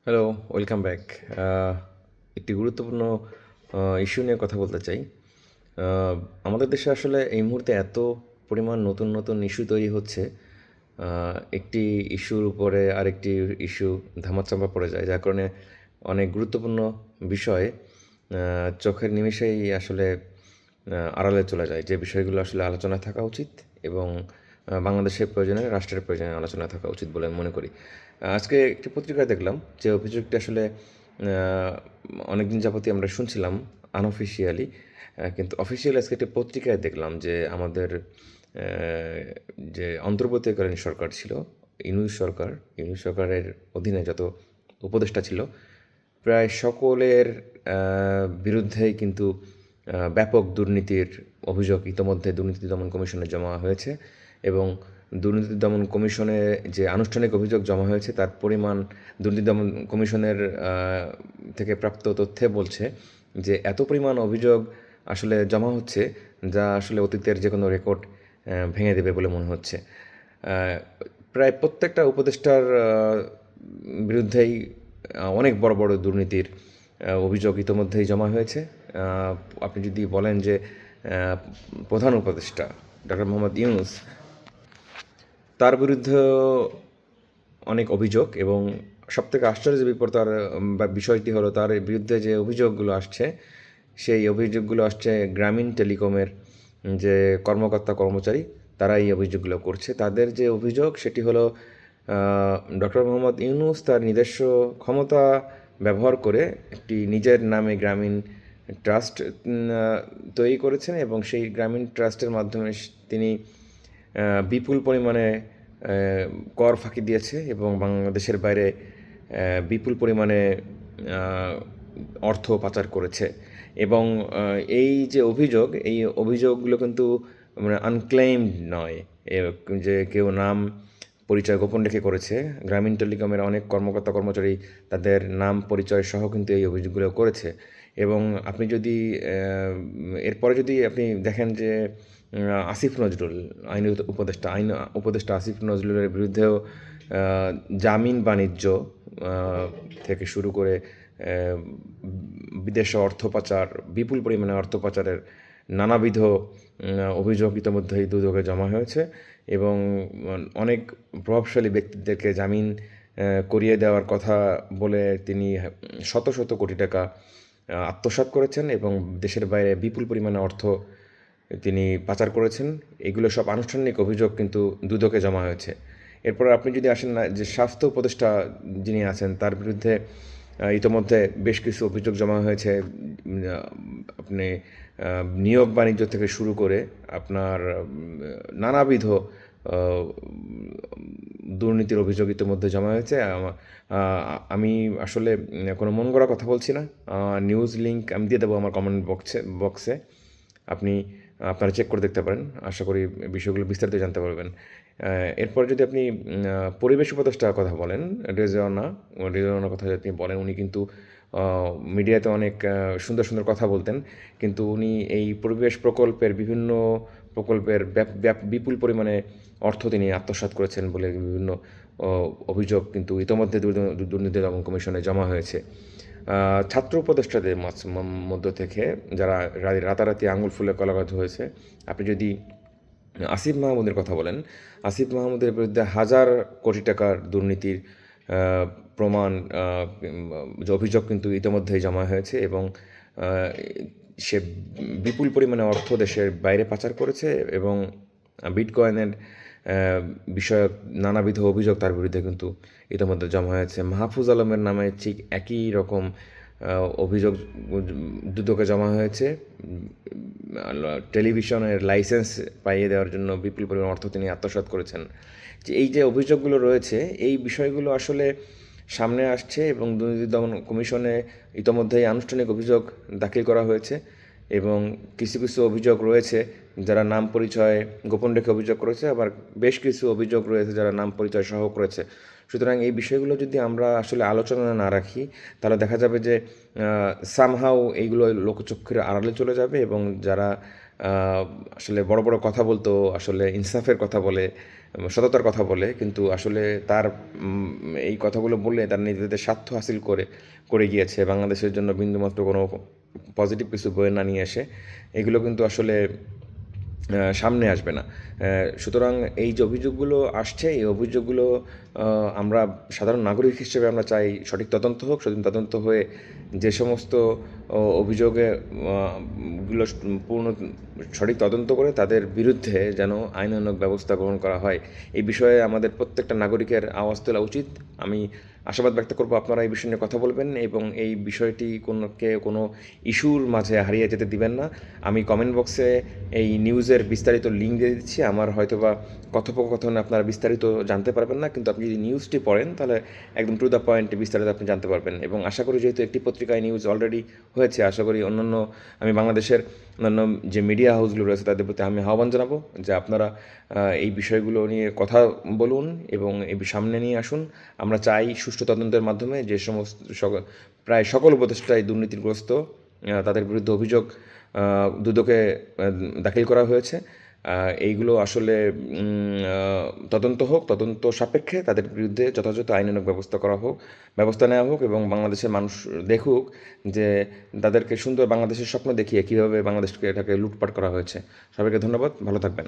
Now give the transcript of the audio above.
Hello, welcome back. একটি গুরুত্বপূর্ণ issue নিয়ে কথা বলতে চাই। আমাদের দেশে আসলে এই মুহূর্তে এত পরিমাণ নতুন নতুন ইস্যু তৈরি হচ্ছে, একটি ইস্যুর উপরে আরেকটি ইস্যু ধামাচাপা পড়ে যায়, যার কারণে অনেক গুরুত্বপূর্ণ বিষয় চোখের নিমেষেই আসলে আড়ালে চলে যায়, যে বিষয়গুলো আসলে আলোচনায় থাকা উচিত এবং বাংলাদেশের প্রয়োজনে, রাষ্ট্রের প্রয়োজনে আলোচনা থাকা উচিত বলে আমি মনে করি। আজকে একটি পত্রিকায় দেখলাম যে অভিযোগটি আসলে অনেকদিন যাবতই আমরা শুনছিলাম আনঅফিসিয়ালি, কিন্তু অফিসিয়ালি আজকে একটি পত্রিকায় দেখলাম যে আমাদের যে অন্তর্বর্তীকালীন সরকার ছিল, ইউনূস সরকারের অধীনে যত উপদেষ্টা ছিল, প্রায় সকলের বিরুদ্ধেই কিন্তু ব্যাপক দুর্নীতির অভিযোগ ইতোমধ্যে দুর্নীতি দমন কমিশনে জমা হয়েছে এবং দুর্নীতি দমন কমিশনে যে আনুষ্ঠানিক অভিযোগ জমা হয়েছে তার পরিমাণ দুর্নীতি দমন কমিশনের থেকে প্রাপ্ত তথ্যে বলছে যে এত পরিমাণ অভিযোগ আসলে জমা হচ্ছে, যা আসলে অতীতের যে কোনো রেকর্ড ভেঙে দেবে বলে মনে হচ্ছে। প্রায় প্রত্যেকটা উপদেষ্টার বিরুদ্ধেই অনেক বড় বড় দুর্নীতির অভিযোগ ইতোমধ্যেই জমা হয়েছে। আপনি যদি বলেন যে প্রধান উপদেষ্টা ডক্টর মোহাম্মদ ইউনূস, তার বিরুদ্ধেও অনেক অভিযোগ, এবং সবথেকে আশ্চর্যের ব্যাপার তার বিষয়টি হলো তার বিরুদ্ধে যে অভিযোগগুলো আসছে, সেই অভিযোগগুলো আসছে গ্রামীণ টেলিকমের যে কর্মকর্তা কর্মচারী, তারা এই অভিযোগগুলো করছে। তাদের যে অভিযোগ সেটি হলো ডক্টর মোহাম্মদ ইউনূস তার নিজস্ব ক্ষমতা ব্যবহার করে একটি নিজের নামে গ্রামীণ ট্রাস্ট তৈরি করেছেন এবং সেই গ্রামীণ ট্রাস্টের মাধ্যমে তিনি বিপুল পরিমাণে কর ফাঁকি দিয়েছে এবং বাংলাদেশের বাইরে বিপুল পরিমাণে অর্থ পাচার করেছে। এবং এই যে অভিযোগ, এই অভিযোগগুলো কিন্তু মানে আনক্লেইমড নয়, যে কেউ নাম পরিচয় গোপন রেখে করেছে। গ্রামীণ টেলিকমের অনেক কর্মকর্তা কর্মচারী তাদের নাম পরিচয় সহ কিন্তু এই অভিযোগগুলো করেছে। এবং আপনি যদি এরপরে যদি আপনি দেখেন যে আসিফ নজরুল, আইন উপদেষ্টা আসিফ নজরুলের বিরুদ্ধেও জামিন বাণিজ্য থেকে শুরু করে বিদেশে অর্থ পাচার, বিপুল পরিমাণে অর্থ পাচারের নানাবিধ অভিযোগ ইতিমধ্যেই দুদকে জমা হয়েছে এবং অনেক প্রভাবশালী ব্যক্তিদেরকে জামিন করিয়ে দেওয়ার কথা বলে তিনি শত শত কোটি টাকা আত্মসাৎ করেছেন এবং দেশের বাইরে বিপুল পরিমাণে অর্থ তিনি পাচার করেছেন। এগুলো সব আনুষ্ঠানিক অভিযোগ কিন্তু দুদকে জমা হয়েছে। এরপর আপনি যদি আসেন না, যে স্বাস্থ্য উপদেষ্টা যিনি আছেন তার বিরুদ্ধে ইতোমধ্যে বেশ কিছু অভিযোগ জমা হয়েছে। আপনি নিয়োগ বাণিজ্য থেকে শুরু করে আপনার নানাবিধ দুর্নীতির অভিযোগ ইতিমধ্যে জমা হয়েছে। আমি আসলে কোনো মন গড়া কথা বলছি না। নিউজ লিঙ্ক আমি দিয়ে দেবো আমার কমেন্ট বক্সে, আপনি আপনারা চেক করে দেখতে পারেন। আশা করি বিষয়গুলো বিস্তারিত জানতে পারবেন। এরপর যদি আপনি পরিবেশ উপদেষ্টার কথা বলেন, রেজওয়ানার কথা যদি আপনি বলেন, উনি কিন্তু মিডিয়াতে অনেক সুন্দর সুন্দর কথা বলতেন, কিন্তু উনি এই পরিবেশ বিভিন্ন প্রকল্পের বিপুল পরিমাণে অর্থ তিনি আত্মসাৎ করেছেন বলে বিভিন্ন অভিযোগ কিন্তু ইতোমধ্যে দুর্নীতি দমন কমিশনে জমা হয়েছে। ছাত্র উপদেষ্টাদের মধ্য থেকে যারা রাতারাতি আঙুল ফুলে কলাগাছ হয়েছে, আপনি যদি আসিফ মাহমুদের কথা বলেন, আসিফ মাহমুদের বিরুদ্ধে হাজার কোটি টাকার দুর্নীতির প্রমাণ, যে অভিযোগ কিন্তু ইতিমধ্যেই জমা হয়েছে এবং সে বিপুল পরিমাণে অর্থ দেশের বাইরে পাচার করেছে এবং বিটকয়েনের বিষয়ক নানাবিধ অভিযোগ তার বিরুদ্ধে কিন্তু ইতিমধ্যে জমা হয়েছে। মাহফুজ আলমের নামে ঠিক একই রকম অভিযোগ দুদকে জমা হয়েছে। টেলিভিশনের লাইসেন্স পাইয়ে দেওয়ার জন্য বিপুল পরিমাণ অর্থ তিনি আত্মসাৎ করেছেন। যে এই যে অভিযোগগুলো রয়েছে, এই বিষয়গুলো আসলে সামনে আসছে এবং দুর্নীতি দমন কমিশনে ইতোমধ্যেই আনুষ্ঠানিক অভিযোগ দাখিল করা হয়েছে এবং কিছু কিছু অভিযোগ রয়েছে যারা নাম পরিচয় গোপন রেখে অভিযোগ করেছে, আবার বেশ কিছু অভিযোগ রয়েছে যারা নাম পরিচয় সহ করেছে। সুতরাং এই বিষয়গুলো যদি আমরা আসলে আলোচনা না রাখি, তাহলে দেখা যাবে যে সামহাও এইগুলো লোকচক্ষুর আড়ালে চলে যাবে এবং যারা আসলে বড় বড় কথা বলতো, আসলে ইনসাফের কথা বলে, সততার কথা বলে, কিন্তু আসলে তার এই কথাগুলো বললে তার নিজেদের স্বার্থ হাসিল করে গিয়েছে, বাংলাদেশের জন্য বিন্দুমাত্র কোনো পজিটিভ কিছু বয়ে না নিয়ে এসে এগুলো কিন্তু আসলে সামনে আসবে না। সুতরাং এই যে অভিযোগগুলো আসছে, এই অভিযোগগুলো আমরা সাধারণ নাগরিক হিসেবে আমরা চাই সঠিক তদন্ত হোক। সঠিক তদন্ত হয়ে যে সমস্ত অভিযোগে গুলো পূর্ণ সঠিক তদন্ত করে তাদের বিরুদ্ধে যেন আইনানুগ ব্যবস্থা গ্রহণ করা হয়। এই বিষয়ে আমাদের প্রত্যেকটা নাগরিকের আওয়াজ তোলা উচিত। আমি আশাবাদ ব্যক্ত করব আপনারা এই বিষয় নিয়ে কথা বলবেন এবং এই বিষয়টি কোনো ইস্যুর মাঝে হারিয়ে যেতে দিবেন না। আমি কমেন্ট বক্সে এই নিউজের বিস্তারিত লিঙ্ক দিয়ে দিচ্ছি। আমার হয়তোবা কথোপকথনে আপনারা বিস্তারিত জানতে পারবেন না, কিন্তু আপনি যদি নিউজটি পড়েন তাহলে একদম টু দ্য পয়েন্ট বিস্তারিত আপনি জানতে পারবেন। এবং আশা করি যেহেতু একটি পত্রিকায় নিউজ অলরেডি হয়েছে, আশা করি অন্যান্য আমি বাংলাদেশের অন্যান্য যে মিডিয়া হাউসগুলো রয়েছে তাদের প্রতি আমি আহ্বান জানাবো যে আপনারা এই বিষয়গুলো নিয়ে কথা বলুন এবং সামনে নিয়ে আসুন। আমরা চাই সুষ্ঠু তদন্তের মাধ্যমে যে সমস্ত প্রায় সকল উপদেষ্টাই দুর্নীতিগ্রস্ত, তাদের বিরুদ্ধে অভিযোগ দুদকে দাখিল করা হয়েছে। এইগুলো আসলে তদন্ত হোক, তদন্ত সাপেক্ষে তাদের বিরুদ্ধে যথাযথ আইনানুগ ব্যবস্থা নেওয়া হোক এবং বাংলাদেশের মানুষ দেখুক যে তাদেরকে সুন্দর বাংলাদেশের স্বপ্ন দেখিয়ে কীভাবে বাংলাদেশকে এটাকে লুটপাট করা হয়েছে। সবাইকে ধন্যবাদ, ভালো থাকবেন।